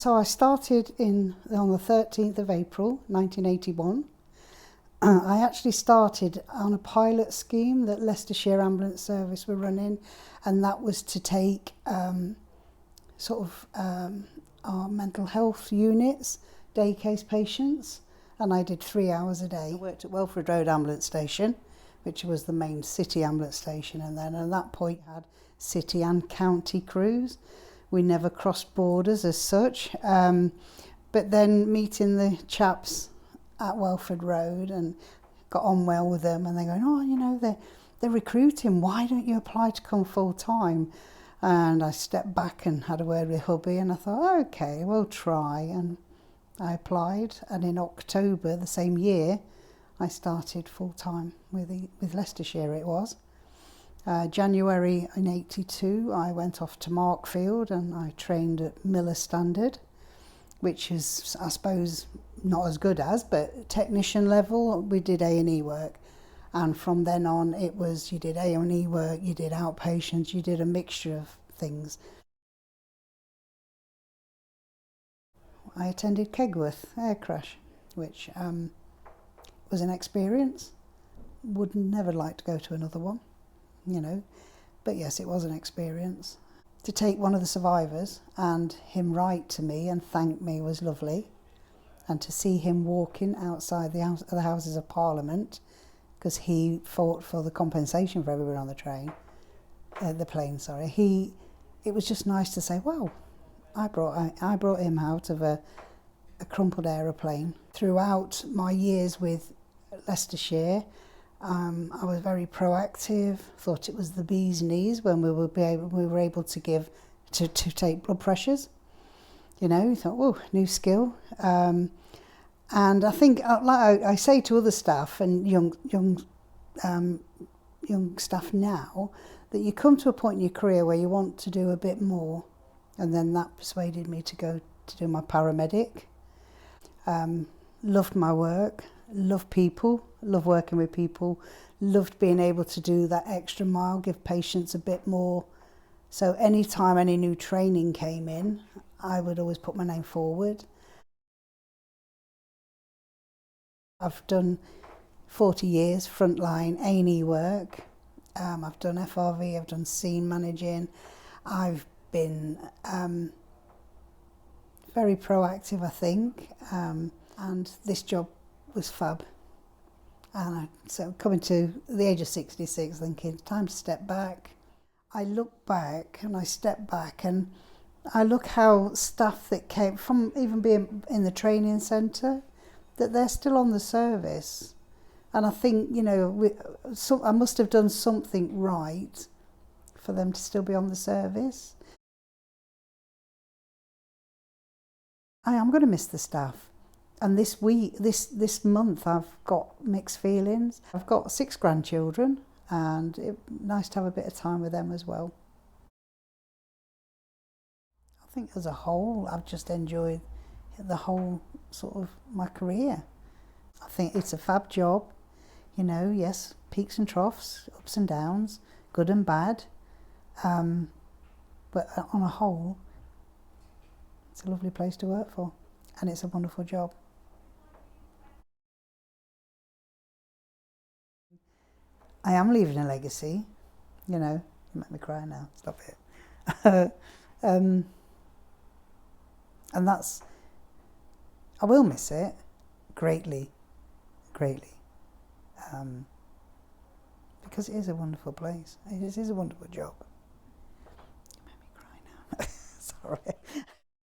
So I started on the 13th of April 1981. I actually started on a pilot scheme that Leicestershire Ambulance Service were running, and that was to take our mental health units, day case patients, and I did 3 hours a day. I worked at Welford Road Ambulance Station, which was the main city ambulance station, and then at that point had city and county crews. We never crossed borders as such, but then meeting the chaps at Welford Road and got on well with them, and they're going, oh, you know, they're recruiting, why don't you apply to come full time? And I stepped back and had a word with hubby, and I thought, okay, we'll try, and I applied, and in October the same year I started full time with Leicestershire. It was January in '82 I went off to Markfield and I trained at Miller Standard, which is, I suppose, not as good as, but technician level. We did A&E work, and from then on it was, you did A&E work, you did outpatients, you did a mixture of things. I attended Kegworth air crash, which was an experience. Would never like to go to another one, you know, but yes, it was an experience. To take one of the survivors and him write to me and thank me was lovely, and to see him walking outside the Houses of Parliament, because he fought for the compensation for everyone on the plane. It was just nice to say, well, I brought him out of a crumpled aeroplane. Throughout my years with Leicestershire, I was very proactive. Thought it was the bee's knees when we were able to take blood pressures. You know, you thought, oh, new skill. And I think, like I say to other staff and young staff now, that you come to a point in your career where you want to do a bit more, and then that persuaded me to go to do my paramedic. Loved my work, loved people, loved working with people, loved being able to do that extra mile, give patients a bit more. So anytime any new training came in, I would always put my name forward. I've done 40 years frontline A&E work. I've done FRV, I've done scene managing. I've been very proactive, I think, and this job was fab. And so coming to the age of 66, thinking, time to step back. I look back and I step back and I look how staff that came from even being in the training centre, that they're still on the service. And I think, you know, I must have done something right for them to still be on the service. I am going to miss the staff. And this month, I've got mixed feelings. I've got 6 grandchildren, and it's nice to have a bit of time with them as well. I think as a whole, I've just enjoyed the whole sort of my career. I think it's a fab job, you know, yes, peaks and troughs, ups and downs, good and bad. But on a whole, it's a lovely place to work for, and it's a wonderful job. I am leaving a legacy, you know. You make me cry now, stop it. And that's, I will miss it greatly, because it is a wonderful place. It is a wonderful job. You make me cry now. Sorry.